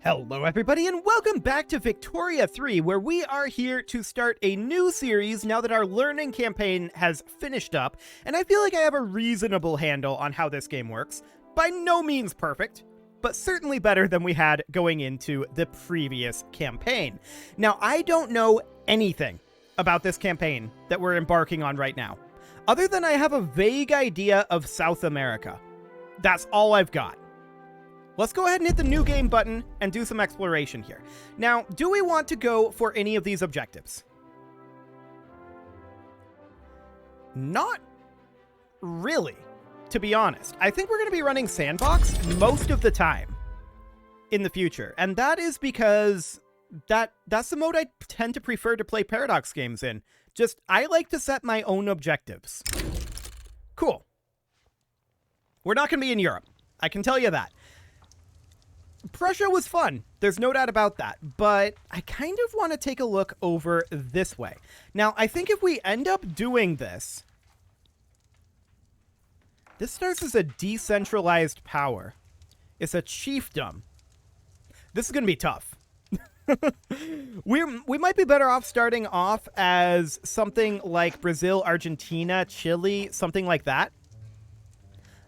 Hello everybody and welcome back to Victoria 3, where we are here to start a new series now that our learning campaign has finished up, and I feel like I have a reasonable handle on how this game works. By no means perfect, but certainly better than we had going into the previous campaign. Now, I don't know anything about this campaign that we're embarking on right now, other than I have a vague idea of South America. That's all I've got. Let's go ahead and hit the new game button and do some exploration here. Now, do we want to go for any of these objectives? Not really, to be honest. I think we're going to be running Sandbox most of the time in the future. And that is because that's the mode I tend to prefer to play Paradox games in. Just, I like to set my own objectives. Cool. We're not going to be in Europe. I can tell you that. Prussia was fun, there's no doubt about that, but I kind of want to take a look over this way. Now, I think if we end up doing this starts as a decentralized power. It's a chiefdom. This is going to be tough. We might be better off starting off as something like Brazil, Argentina, Chile, something like that.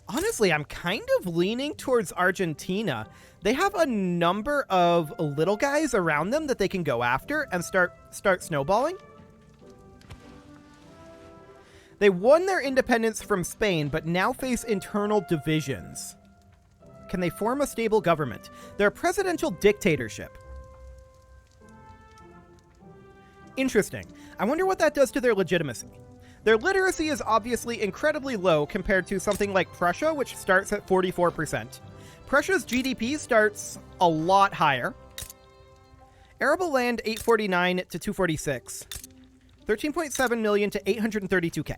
Honestly, I'm kind of leaning towards Argentina. They have a number of little guys around them that they can go after and start snowballing. They won their independence from Spain, but now face internal divisions. Can they form a stable government? They're a presidential dictatorship. Interesting. I wonder what that does to their legitimacy. Their literacy is obviously incredibly low compared to something like Prussia, which starts at 44%. Prussia's GDP starts a lot higher. Arable land, 849 to 246. 13.7 million to 832k.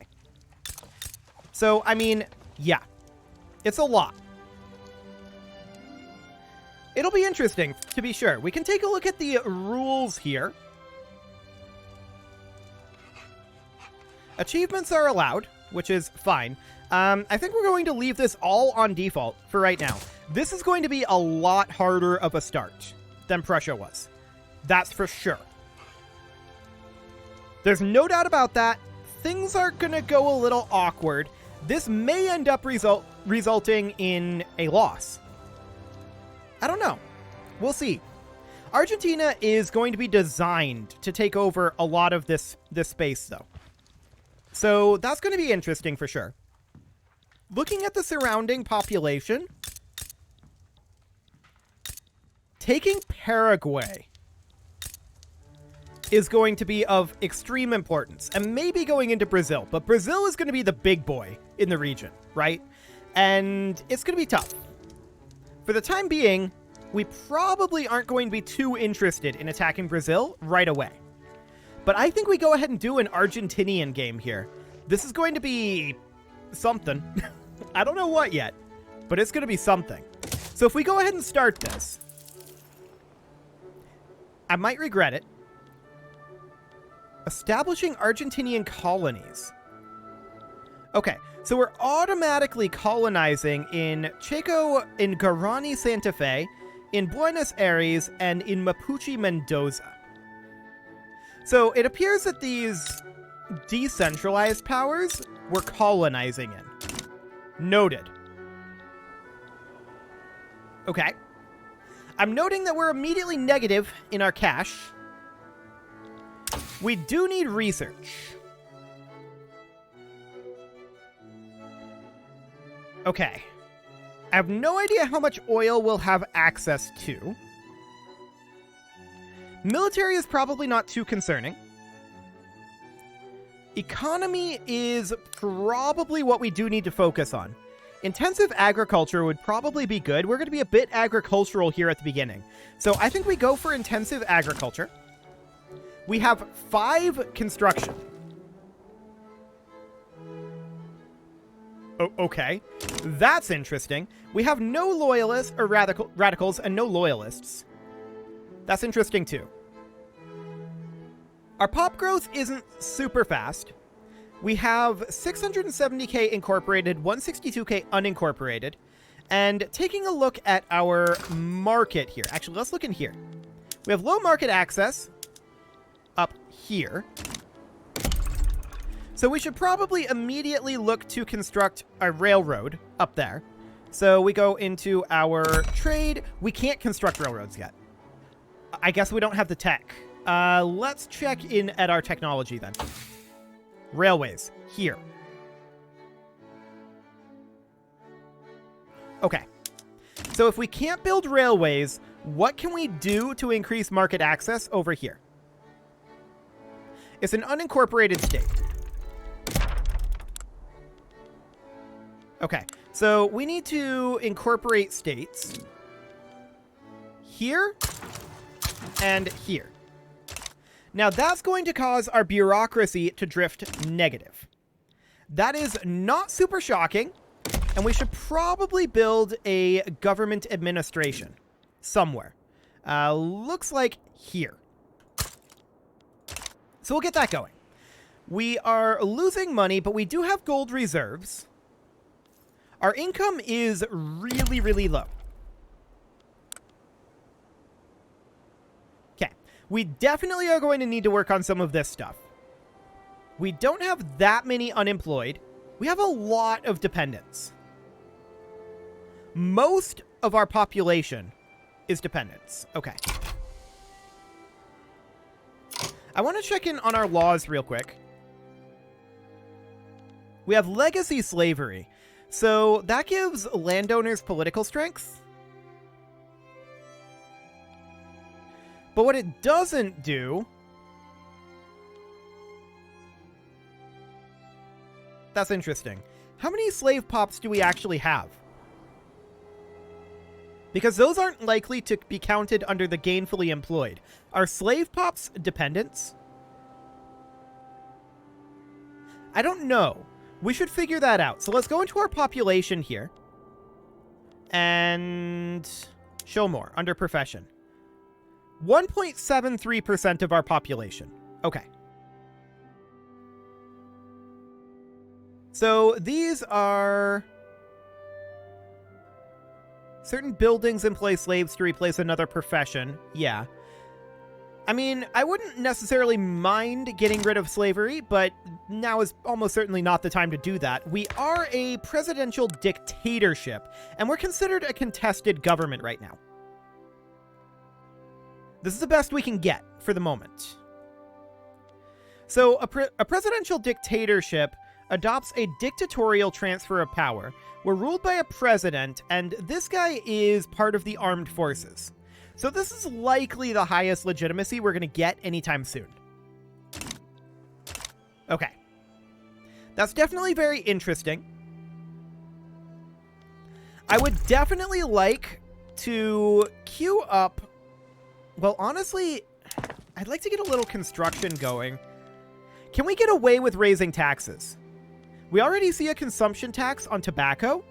So, I mean, yeah. It's a lot. It'll be interesting, to be sure. We can take a look at the rules here. Achievements are allowed, which is fine. I think we're going to leave this all on default for right now. This is going to be a lot harder of a start than Prussia was. That's for sure. There's no doubt about that. Things are going to go a little awkward. This may end up resulting in a loss. I don't know. We'll see. Argentina is going to be designed to take over a lot of this space, though. So that's going to be interesting for sure. Looking at the surrounding population, taking Paraguay is going to be of extreme importance, and maybe going into Brazil. But Brazil is going to be the big boy in the region, right? And it's going to be tough. For the time being, we probably aren't going to be too interested in attacking Brazil right away. But I think we go ahead and do an Argentinian game here. This is going to be something. I don't know what yet, but it's going to be something. So if we go ahead and start this, I might regret it. Establishing Argentinian colonies. Okay, so we're automatically colonizing in Chaco, in Guarani, Santa Fe, in Buenos Aires, and in Mapuche, Mendoza. So it appears that these decentralized powers we're colonizing in. Noted. Okay. I'm noting that we're immediately negative in our cash. We do need research. Okay. I have no idea how much oil we'll have access to. Military is probably not too concerning. Economy is probably what we do need to focus on. Intensive agriculture would probably be good. We're going to be a bit agricultural here at the beginning. So I think we go for intensive agriculture. We have 5 construction. Oh, okay. That's interesting. We have no loyalists or radicals and no loyalists. That's interesting too. Our pop growth isn't super fast. We have 670k incorporated, 162k unincorporated, And taking a look at our market here. Actually, let's look in here. We have low market access up here. So we should probably immediately look to construct a railroad up there. So we go into our trade. We can't construct railroads yet. I guess we don't have the tech. Let's check in at our technology then. Railways. Here. Okay. So if we can't build railways, what can we do to increase market access over here? It's an unincorporated state. Okay, so we need to incorporate states here and here. Now that's going to cause our bureaucracy to drift negative. That is not super shocking, and we should probably build a government administration somewhere. Looks like here. So we'll get that going. We are losing money, but we do have gold reserves. Our income is really, really low. Okay. We definitely are going to need to work on some of this stuff. We don't have that many unemployed. We have a lot of dependents. Most of our population is dependents. Okay. I want to check in on our laws real quick. We have legacy slavery. So that gives landowners political strength. But what it doesn't do... That's interesting. How many slave pops do we actually have? Because those aren't likely to be counted under the gainfully employed. Are slave pops dependents? I don't know. We should figure that out. So let's go into our population here. And show more under profession. 1.73% of our population. Okay. So these are certain buildings employ slaves to replace another profession. Yeah. I mean, I wouldn't necessarily mind getting rid of slavery, but now is almost certainly not the time to do that. We are a presidential dictatorship, and we're considered a contested government right now. This is the best we can get for the moment. So a presidential dictatorship adopts a dictatorial transfer of power. We're ruled by a president, and this guy is part of the armed forces. So this is likely the highest legitimacy we're going to get anytime soon. Okay. That's definitely very interesting. I would definitely like to queue up... Well, honestly, I'd like to get a little construction going. Can we get away with raising taxes? We already see a consumption tax on tobacco.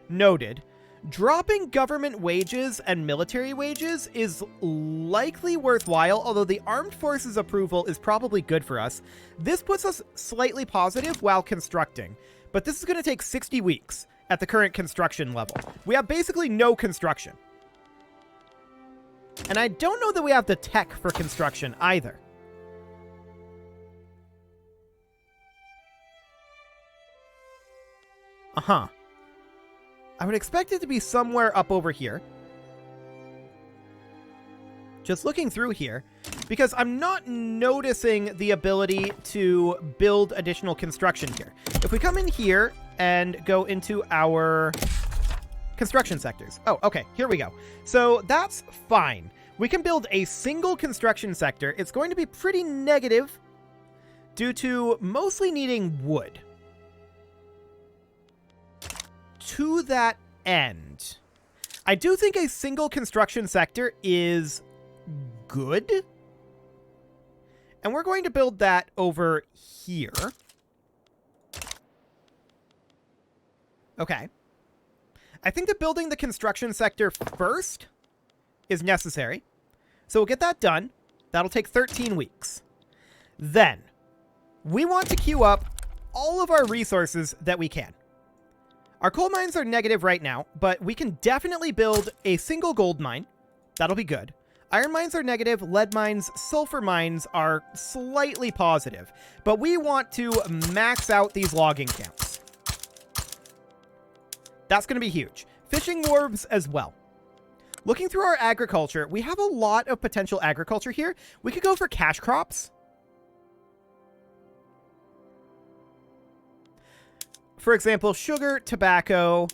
Noted. Dropping government wages and military wages is likely worthwhile, although the armed forces approval is probably good for us. This puts us slightly positive while constructing, but this is going to take 60 weeks at the current construction level. We have basically no construction. And I don't know that we have the tech for construction either. Uh-huh. I would expect it to be somewhere up over here. Just looking through here, because I'm not noticing the ability to build additional construction here. If we come in here and go into our construction sectors. Oh, okay, here we go. So that's fine. We can build a single construction sector. It's going to be pretty negative due to mostly needing wood. To that end, I do think a single construction sector is good. And we're going to build that over here. Okay. I think that building the construction sector first is necessary. So we'll get that done. That'll take 13 weeks. Then, we want to queue up all of our resources that we can. Our coal mines are negative right now, but we can definitely build a single gold mine. That'll be good. Iron mines are negative, lead mines, sulfur mines are slightly positive, but we want to max out these logging camps. That's going to be huge. Fishing wharves as well. Looking through our agriculture, we have a lot of potential agriculture here. We could go for cash crops. For example, sugar, tobacco,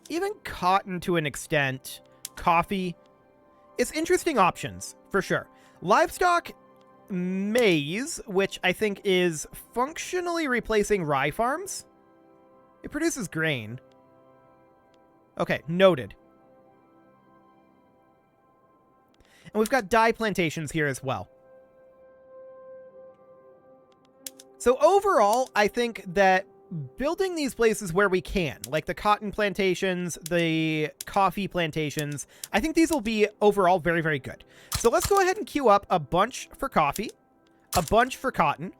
even cotton to an extent, coffee. It's interesting options, for sure. Livestock, maize, which I think is functionally replacing rye farms. It produces grain. Okay, noted. And we've got dye plantations here as well. So overall, I think that building these places where we can, like the cotton plantations, the coffee plantations, I think these will be overall very, very good. So let's go ahead and queue up a bunch for coffee, a bunch for cotton.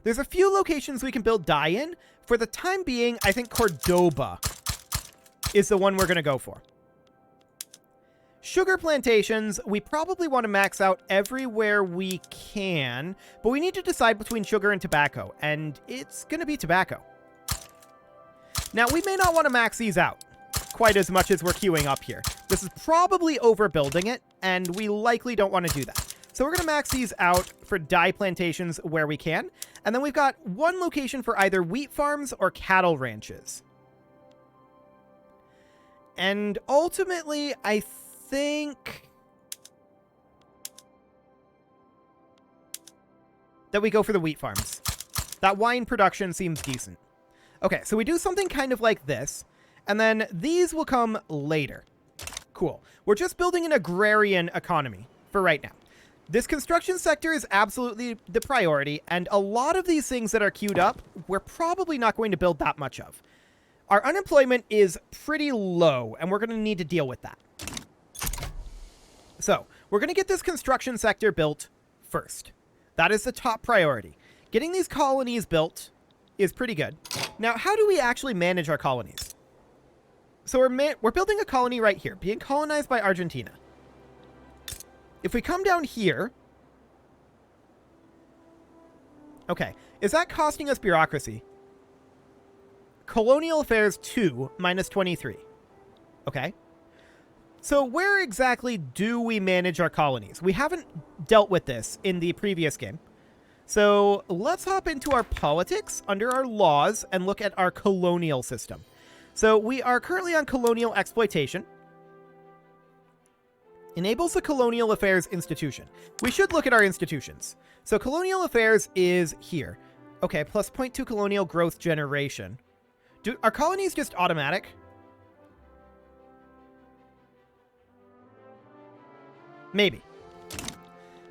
There's a few locations we can build dye in. For the time being, I think Cordoba is the one we're going to go for. Sugar plantations, we probably want to max out everywhere we can, but we need to decide between sugar and tobacco, and it's going to be tobacco. Now, we may not want to max these out quite as much as we're queuing up here. This is probably overbuilding it, and we likely don't want to do that. So we're going to max these out for dye plantations where we can, and then we've got one location for either wheat farms or cattle ranches. And ultimately, I think that we go for the wheat farms. That wine production seems decent. Okay, so we do something kind of like this, and then these will come later. Cool. We're just building an agrarian economy for right now. This construction sector is absolutely the priority, and a lot of these things that are queued up, we're probably not going to build that much of. Our unemployment is pretty low, and we're going to need to deal with that. So, we're going to get this construction sector built first. That is the top priority. Getting these colonies built is pretty good. Now, how do we actually manage our colonies? So we're building a colony right here, being colonized by Argentina. If we come down here... Okay, is that costing us bureaucracy? Colonial Affairs 2 minus 23. Okay. So where exactly do we manage our colonies? We haven't dealt with this in the previous game. So let's hop into our politics under our laws and look at our colonial system. So we are currently on colonial exploitation. Enables the Colonial Affairs institution. We should look at our institutions. So Colonial Affairs is here. Okay, plus 0.2 colonial growth generation. Are colonies just automatic? Maybe.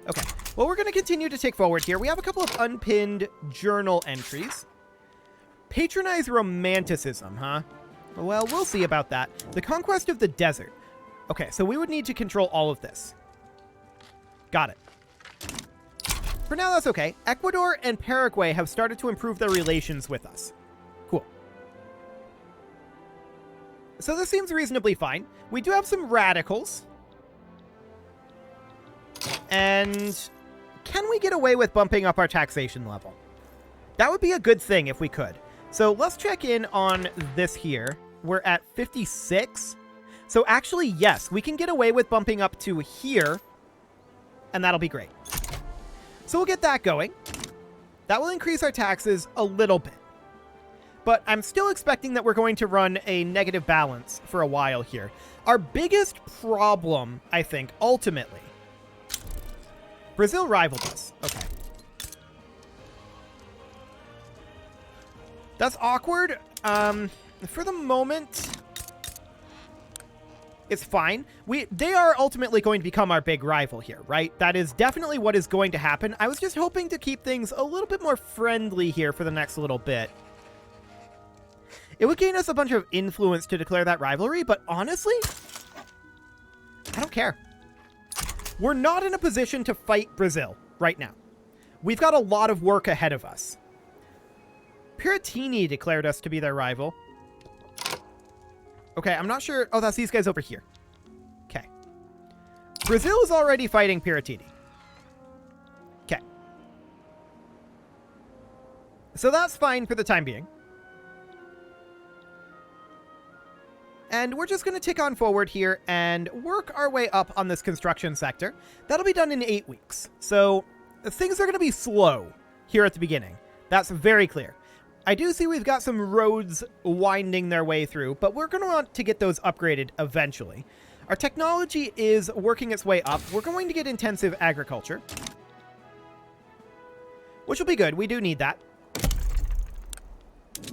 Okay. Well, we're going to continue to take forward here. We have a couple of unpinned journal entries. Patronize romanticism, huh? Well, we'll see about that. The conquest of the desert. Okay, so we would need to control all of this. Got it. For now, that's okay. Ecuador and Paraguay have started to improve their relations with us. Cool. So this seems reasonably fine. We do have some radicals. And can we get away with bumping up our taxation level? That would be a good thing if we could. So let's check in on this here. We're at 56. So actually, yes, we can get away with bumping up to here. And that'll be great. So we'll get that going. That will increase our taxes a little bit. But I'm still expecting that we're going to run a negative balance for a while here. Our biggest problem, I think, ultimately... Brazil rivaled us. Okay. That's awkward. For the moment, it's fine. They are ultimately going to become our big rival here, right? That is definitely what is going to happen. I was just hoping to keep things a little bit more friendly here for the next little bit. It would gain us a bunch of influence to declare that rivalry, but honestly, I don't care. We're not in a position to fight Brazil right now. We've got a lot of work ahead of us. Piratini declared us to be their rival. Okay, I'm not sure. Oh, that's these guys over here. Okay. Brazil is already fighting Piratini. Okay. So that's fine for the time being. And we're just going to tick on forward here and work our way up on this construction sector. That'll be done in 8 weeks. So things are going to be slow here at the beginning. That's very clear. I do see we've got some roads winding their way through, but we're going to want to get those upgraded eventually. Our technology is working its way up. We're going to get intensive agriculture, which will be good. We do need that.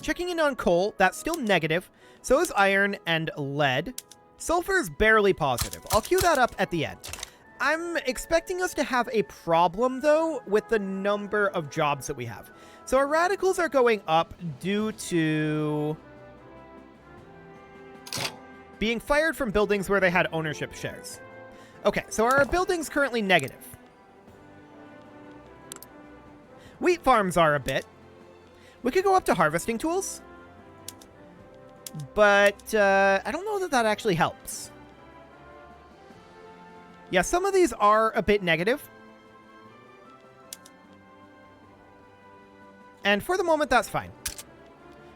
Checking in on coal, that's still negative. So is iron and lead. Sulfur is barely positive. I'll queue that up at the end. I'm expecting us to have a problem, though, with the number of jobs that we have. So our radicals are going up due to being fired from buildings where they had ownership shares. Okay, so our building's currently negative. Wheat farms are a bit. We could go up to harvesting tools, but I don't know that that actually helps. Yeah, some of these are a bit negative. And for the moment, that's fine.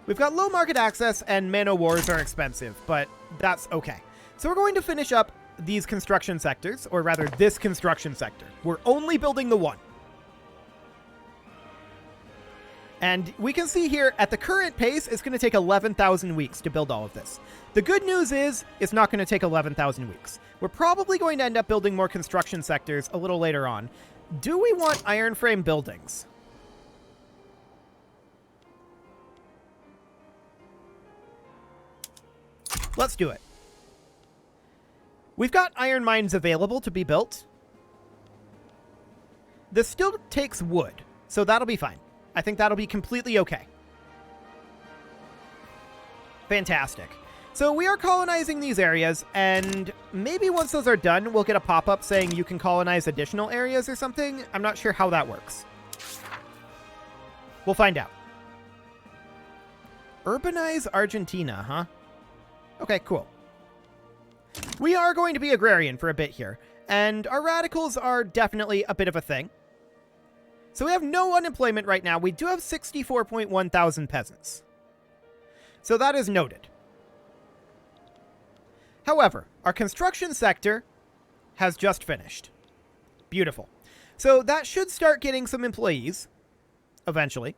We've got low market access and mana wars are expensive, but that's okay. So we're going to finish up these construction sectors, or rather this construction sector. We're only building the one. And we can see here, at the current pace, it's going to take 11,000 weeks to build all of this. The good news is, it's not going to take 11,000 weeks. We're probably going to end up building more construction sectors a little later on. Do we want iron frame buildings? Let's do it. We've got iron mines available to be built. This still takes wood, so that'll be fine. I think that'll be completely okay. Fantastic. So we are colonizing these areas, and maybe once those are done, we'll get a pop-up saying you can colonize additional areas or something. I'm not sure how that works. We'll find out. Urbanize Argentina, huh? Okay, cool. We are going to be agrarian for a bit here, and our radicals are definitely a bit of a thing. So we have no unemployment right now. We do have 64.1 thousand peasants. So that is noted. However, our construction sector has just finished. Beautiful. So that should start getting some employees eventually.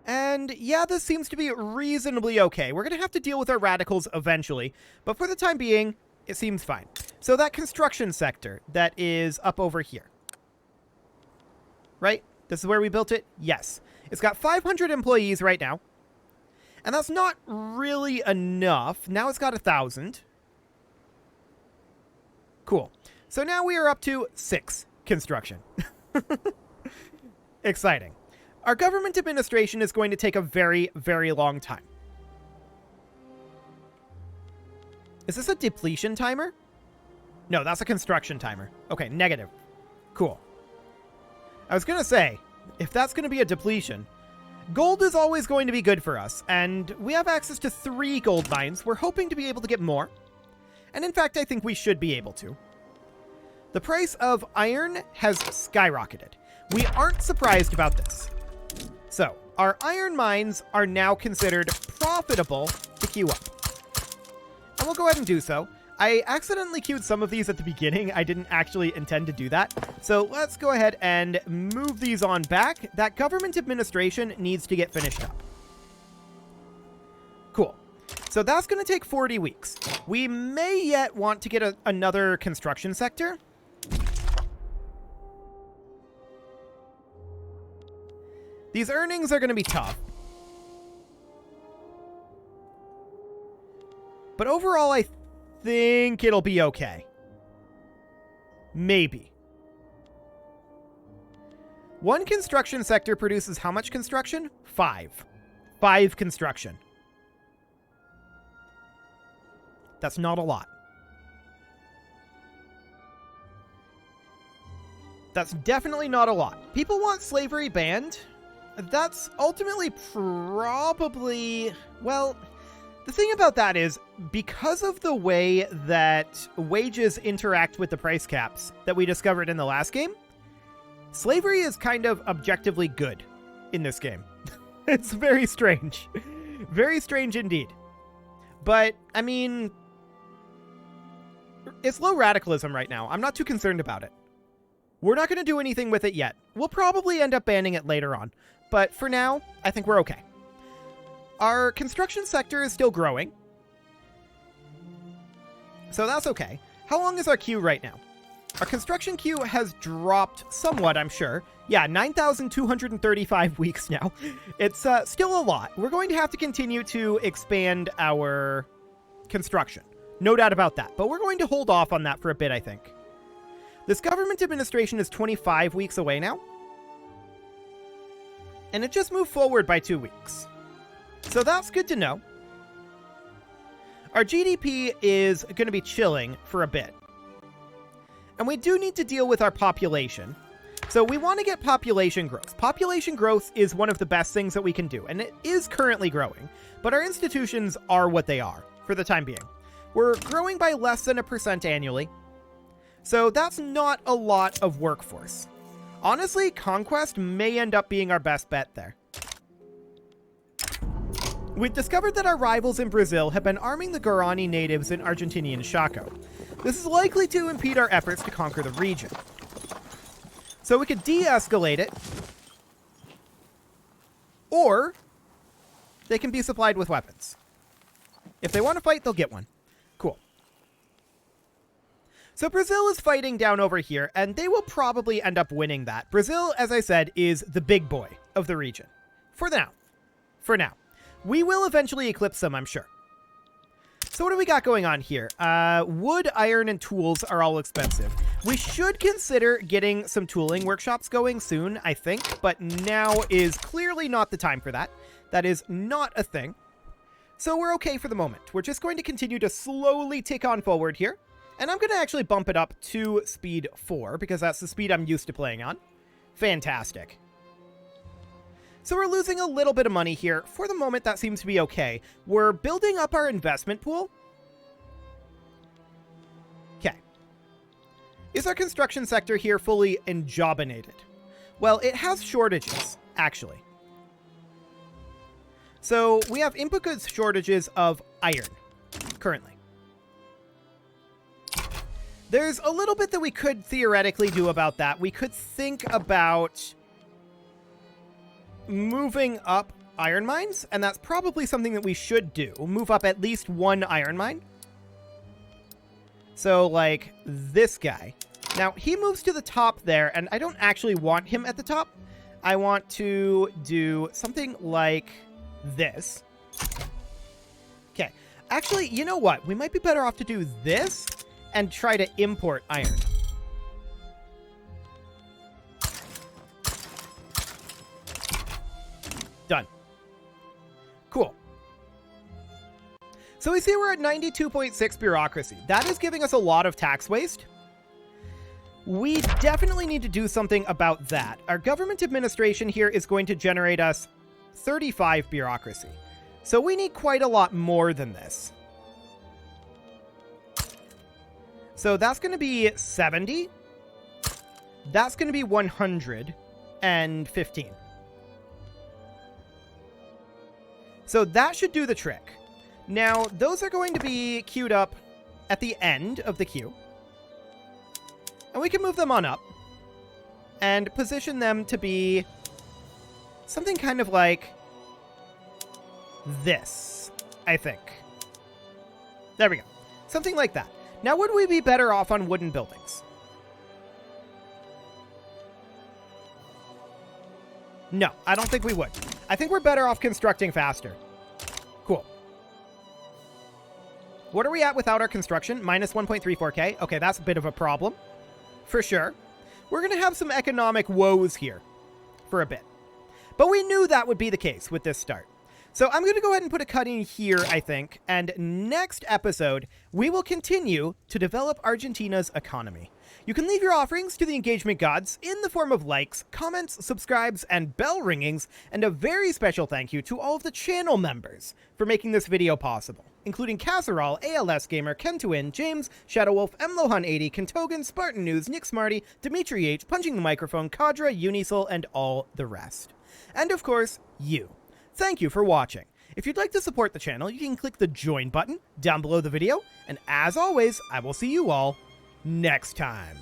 And yeah, this seems to be reasonably okay. We're going to have to deal with our radicals eventually, but for the time being, it seems fine. So that construction sector that is up over here, right? This is where we built it? Yes. It's got 500 employees right now. And that's not really enough. Now it's got 1,000. Cool. So now we are up to 6 construction. Exciting. Our government administration is going to take a very, very long time. Is this a depletion timer? No, that's a construction timer. Okay, negative. Cool. I was going to say, if that's going to be a depletion, gold is always going to be good for us, and we have access to 3 gold mines. We're hoping to be able to get more. And in fact, I think we should be able to. The price of iron has skyrocketed. We aren't surprised about this. So, our iron mines are now considered profitable to queue up. And we'll go ahead and do so. I accidentally queued some of these at the beginning. I didn't actually intend to do that. So let's go ahead and move these on back. That government administration needs to get finished up. Cool. So that's going to take 40 weeks. We may yet want to get another construction sector. These earnings are going to be tough. But overall, I think it'll be okay. Maybe. One construction sector produces how much construction? 5. 5 construction. That's not a lot. That's definitely not a lot. People want slavery banned. that's ultimately probably... Well, the thing about that is, because of the way that wages interact with the price caps that we discovered in the last game, slavery is kind of objectively good in this game. It's very strange. Very strange indeed. But, I mean, it's low radicalism right now. I'm not too concerned about it. We're not going to do anything with it yet. We'll probably end up banning it later on. But for now, I think we're okay. Our construction sector is still growing. So that's okay. How long is our queue right now? Our construction queue has dropped somewhat, I'm sure. Yeah, 9,235 weeks now. It's still a lot. We're going to have to continue to expand our construction. No doubt about that. But we're going to hold off on that for a bit, I think. This government administration is 25 weeks away now. And it just moved forward by 2 weeks. So that's good to know. Our GDP is going to be chilling for a bit. And we do need to deal with our population. So we want to get population growth. Population growth is one of the best things that we can do. And it is currently growing. But our institutions are what they are for the time being. We're growing by less than 1% annually. So that's not a lot of workforce. Honestly, conquest may end up being our best bet there. We've discovered that our rivals in Brazil have been arming the Guarani natives in Argentinian Chaco. This is likely to impede our efforts to conquer the region. So we could de-escalate it, or they can be supplied with weapons. If they want to fight, they'll get one. Cool. So Brazil is fighting down over here, and they will probably end up winning that. Brazil, as I said, is the big boy of the region. For now. For now. We will eventually eclipse them, I'm sure. So what do we got going on here? Wood, iron, and tools are all expensive. We should consider getting some tooling workshops going soon, I think, but now is clearly not the time for that. That is not a thing. So we're okay for the moment. We're just going to continue to slowly tick on forward here. And I'm going to actually bump it up to speed 4, because that's the speed I'm used to playing on. Fantastic. So we're losing a little bit of money here. For the moment, that seems to be okay. We're building up our investment pool. Okay. Is our construction sector here fully enjobinated? Well, it has shortages, actually. So we have input goods shortages of iron, currently. There's a little bit that we could theoretically do about that. We could think about moving up iron mines, and that's probably something that we should do. Move up at least one iron mine. So, like, this guy. Now, he moves to the top there, and I don't actually want him at the top. I want to do something like this. Okay. Actually, you know what? We might be better off to do this and try to import iron. Done. Cool. So we see we're at 92.6 bureaucracy. That is giving us a lot of tax waste. We definitely need to do something about that. Our government administration here is going to generate us 35 bureaucracy. So we need quite a lot more than this. So that's going to be 70. That's going to be 115. So that should do the trick. Now, those are going to be queued up at the end of the queue. And we can move them on up and position them to be something kind of like this, I think. There we go. Something like that. Now, would we be better off on wooden buildings? No, I don't think we would. I think we're better off constructing faster. Cool. What are we at without our construction? Minus 1.34k. Okay, that's a bit of a problem. For sure. We're going to have some economic woes here for a bit. But we knew that would be the case with this start. So I'm going to go ahead and put a cut in here, I think, and next episode, we will continue to develop Argentina's economy. You can leave your offerings to the engagement gods in the form of likes, comments, subscribes, and bell ringings, and a very special thank you to all of the channel members for making this video possible, including Casserole, ALS Gamer, Kentuin, James, Shadowwolf, MLohan80, Kentogan, Spartan News, Nick Smarty, Dimitri H, Punching the Microphone, Kadra, Unisol, and all the rest. And of course, you. Thank you for watching. If you'd like to support the channel, you can click the join button down below the video, and as always, I will see you all next time.